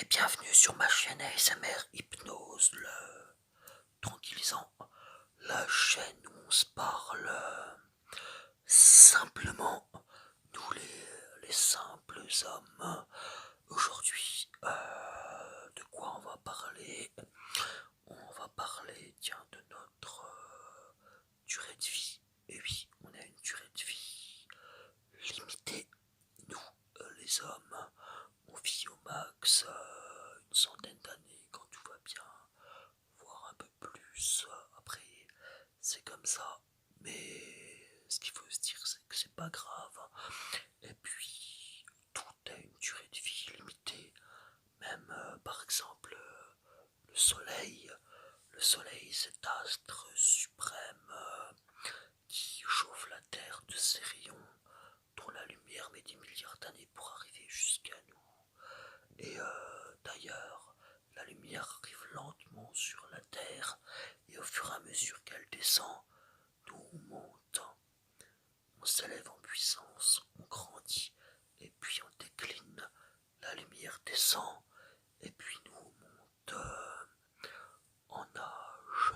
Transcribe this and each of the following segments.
et bienvenue sur ma chaîne ASMR Hypnose, le tranquillisant, la chaîne où on se parle simplement, nous les simples hommes. Aujourd'hui, de quoi on va parler? On va parler, tiens, de notre durée de vie. Et oui, on a une durée de vie limitée. Nous, les hommes, on vit au max une centaine d'années quand tout va bien, voire un peu plus. Après, c'est comme ça. Mais ce qu'il faut se dire, c'est que c'est pas grave. Et puis, tout a une durée de vie limitée. Même, par exemple, le soleil. Le soleil, cet astre suprême qui chauffe la Terre de ses rayons, dont la lumière met des milliards d'années pour arriver jusqu'à nous. Et d'ailleurs, la lumière arrive lentement sur la Terre, et au fur et à mesure qu'elle descend, nous on monte, on s'élève en puissance, on grandit, et puis on décline, la lumière descend, et puis nous on monte en âge.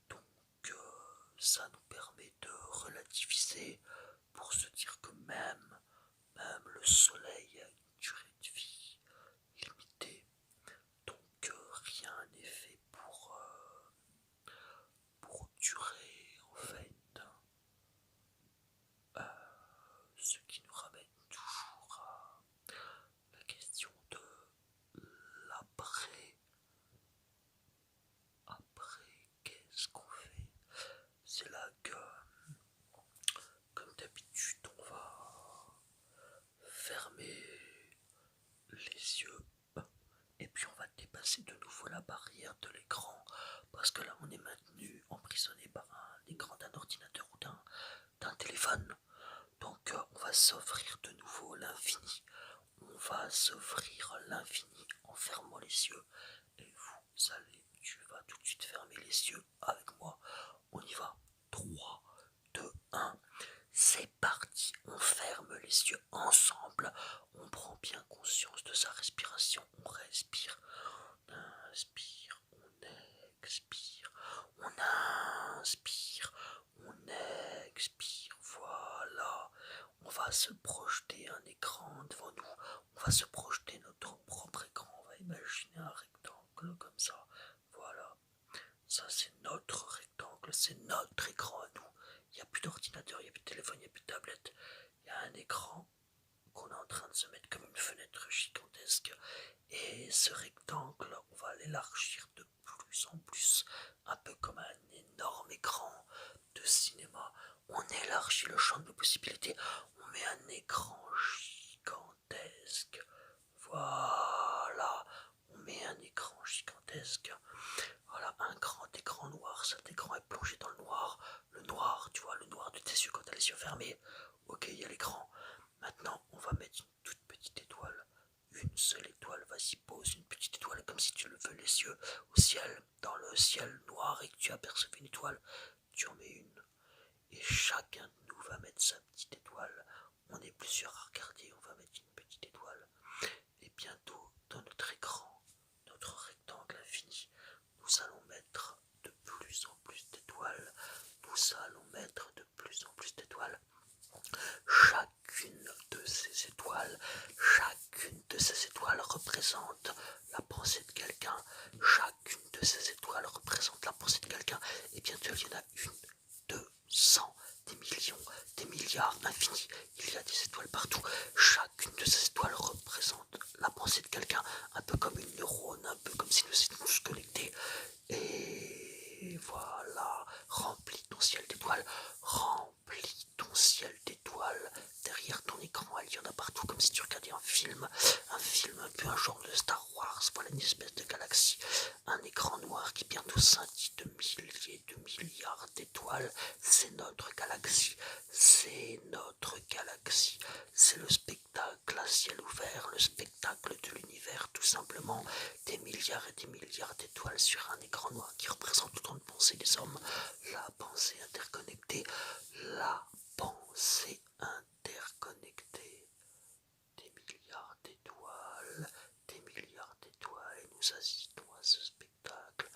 Donc ça nous permet de relativiser pour se dire que même le soleil a une durée de vie limitée. Donc rien n'est fait pour durer en fait. Ce qui nous ramène toujours à la question de l'après. Après, qu'est-ce qu'on fait? C'est là que, comme d'habitude, on va fermer les yeux et puis on va dépasser de nouveau la barrière de l'écran parce que là on est maintenu emprisonné par un écran d'un ordinateur ou d'un téléphone. Donc on va s'offrir de nouveau l'infini. On va s'offrir l'infini en fermant les yeux. Et tu vas tout de suite fermer les yeux avec moi. On y va. 3, 2, 1. C'est parti. On ferme les yeux ensemble. On prend bien conscience de sa respiration. On respire. On inspire. On expire. On inspire. On expire. Voilà. On va se projeter un écran devant nous. On va se projeter notre propre écran. On va imaginer un rectangle comme ça. Voilà. Ça, c'est notre rectangle. C'est notre écran à nous. Il n'y a plus d'ordinateur, il n'y a plus de téléphone, il n'y a plus de tablette. Il y a un écran qu'on est en train de se mettre comme une fenêtre gigantesque. Et ce rectangle, on va l'élargir de plus en plus. Un peu comme un énorme écran de cinéma. On élargit le champ de nos possibilités. On met un écran gigantesque. Voilà. On met un écran gigantesque. Voilà, un grand écran noir. Cet écran est plongé dans le noir. Le noir, tu vois, le noir de tes yeux quand tu as les yeux fermés. Ok, il y a l'écran. Maintenant, on va mettre une toute petite étoile. Une seule étoile. Vas-y, pose une petite étoile comme si tu levais les yeux au ciel. Dans le ciel noir et que tu apercevais une étoile. Tu en mets une. Et chacun de nous va mettre sa petite étoile. On est plusieurs à regarder. On va mettre une petite étoile. Et bientôt, dans notre écran, notre rectangle infini, nous allons mettre de plus en plus d'étoiles. Nous allons mettre de plus en plus d'étoiles. Chacune de ces étoiles représente la pensée de quelqu'un. Chacune de ces étoiles représente la pensée de quelqu'un. Et bientôt il y en a une, 2, 100, des millions, des milliards, infini. Il y a des étoiles partout. Chacune de ces étoiles représente la pensée de quelqu'un. Un peu comme une neurone, un peu comme si nous étions tous connectés. Et voilà, remplis ton ciel d'étoiles, remplis ton ciel d'étoiles. Derrière ton écran, il y en a partout, comme si tu regardais un film un peu un genre de Star Wars. Voilà une espèce de galaxie, un écran noir qui bientôt scintille de milliers de milliards d'étoiles. C'est notre galaxie, c'est notre galaxie, c'est le spectacle à ciel ouvert, le spectacle de l'univers tout simplement. Des milliards et des milliards d'étoiles sur un écran noir qui représente autant de pensées des hommes. La pensée interconnectée, la pensée interconnectée. Des milliards d'étoiles, des milliards assistons à ce spectacle.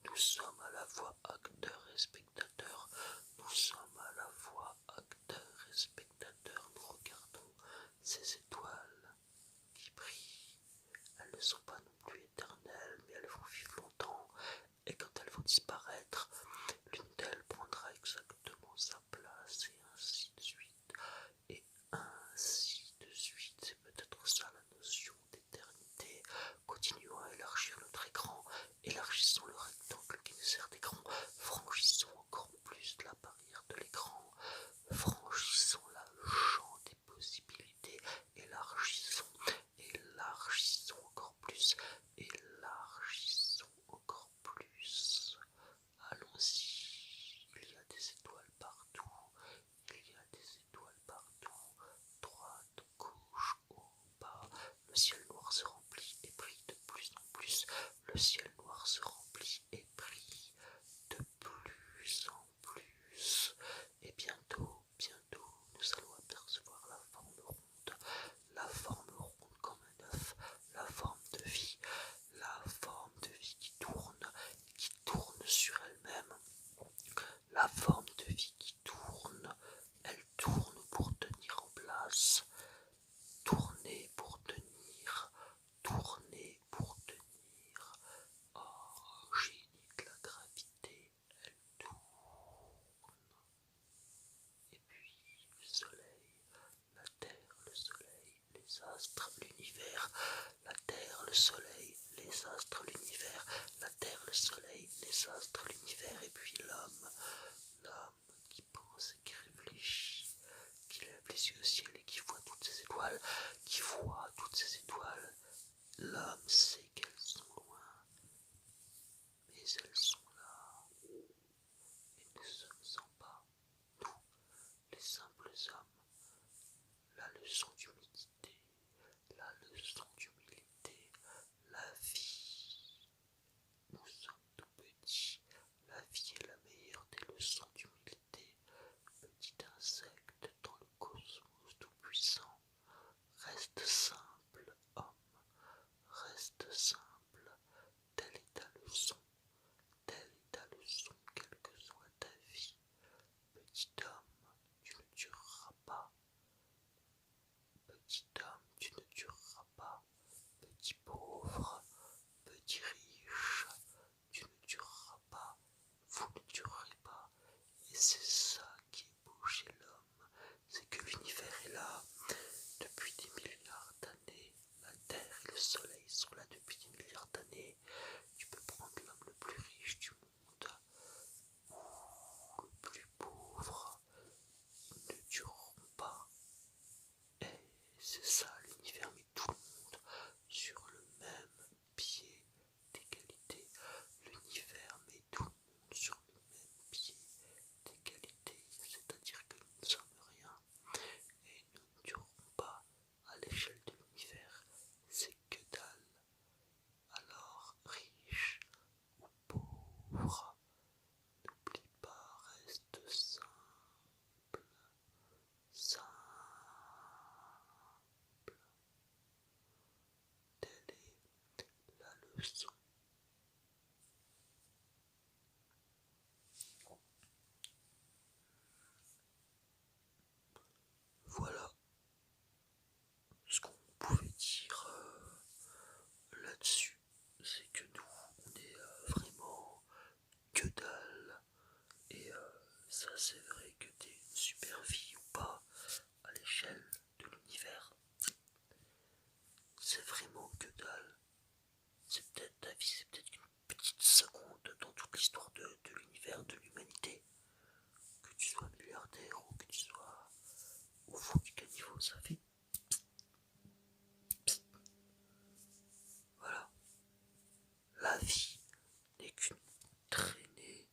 Nous sommes à la fois acteurs et spectateurs. Nous sommes à la fois acteurs et spectateurs. Nous regardons ces étoiles qui brillent. Elles ne sont pas non plus éternelles, mais elles vont vivre longtemps. Et quand elles vont disparaître, l'une d'elles prendra exactement sa place, et ainsi de suite. Et ainsi de suite. C'est peut-être ça la notion d'éternité. Continuons à élargir notre écran. Élargissons le rectangle qui nous sert d'écran. Franchissons encore plus la barrière de l'écran. Franchissons là le champ des possibilités. Élargissons, élargissons encore plus. Élargissons encore plus. Allons-y. Il y a des étoiles partout. Il y a des étoiles partout. Droite, gauche, haut, bas. Le ciel noir se remplit et brille de plus en plus. Le ciel noir se remplit et brille de plus en plus. Et bientôt, bientôt, nous allons apercevoir la forme ronde comme un œuf, la forme de vie qui tourne sur elle-même, la forme de vie qui tourne, elle tourne pour tenir en place, tourner pour tenir, tourner pour tenir. Oh, génie de la gravité, elle tourne. Et puis le soleil, la terre, le soleil, les astres, l'univers, la terre, le soleil, les astres, l'univers, la terre, le soleil, les astres, l'univers, et puis l'homme qui pense et qui réfléchit, qui lève les yeux au ciel et qui voit toutes ces étoiles, L'homme sait qu'elles sont loin, mais elles sont là, et nous sommes en bas, nous, les simples hommes. La leçon d'humilité, la leçon d'humilité, la vie. Nous sommes tout petits, la vie est la meilleure des leçons d'humilité. Petit insecte dans le cosmos tout puissant, reste simple, homme, reste simple, telle est ta leçon, quelle que soit ta vie. Petit homme, tu ne dureras pas. Petit homme, tu ne dureras pas. Petit pauvre, petit riche, tu ne dureras pas. Vous ne durerez pas. Et c'est ça qui est beau chez l'homme, c'est que l'univers est là depuis des milliards d'années. La terre et le soleil sont là depuis des milliards d'années. Tu peux prendre l'homme le plus riche du monde ou le plus pauvre, ils ne dureront pas. Et c'est ça, l'univers met tout le monde sur le même pied d'égalité. L'univers met tout le monde sur le même pied d'égalité, c'est-à-dire que nous ne sommes rien et nous ne durerons pas à l'échelle de l'univers. C'est que dalle. Alors, riche ou pauvre, n'oublie pas, reste simple, simple. Telle est la leçon. Voilà ce qu'on pouvait dire là-dessus. C'est que nous, on est vraiment que dalle. Et ça, c'est vrai que t'es une super vie ou pas à l'échelle de l'univers. C'est vraiment que dalle. C'est peut-être ta vie, c'est peut-être une petite seconde dans toute l'histoire de l'univers, de l'humanité. Que tu sois milliardaire ou que tu sois au fond du caniveau, ça fait psst. Voilà. La vie n'est qu'une traînée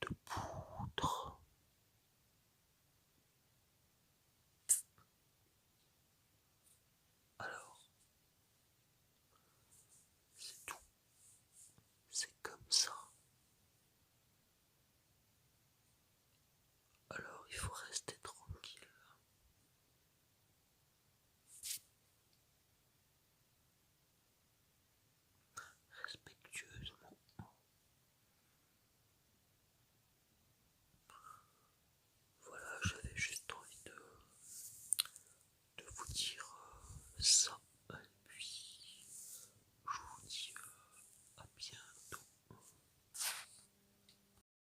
de poudre. Psst. Alors, c'est tout. C'est comme ça. Alors, il faut rester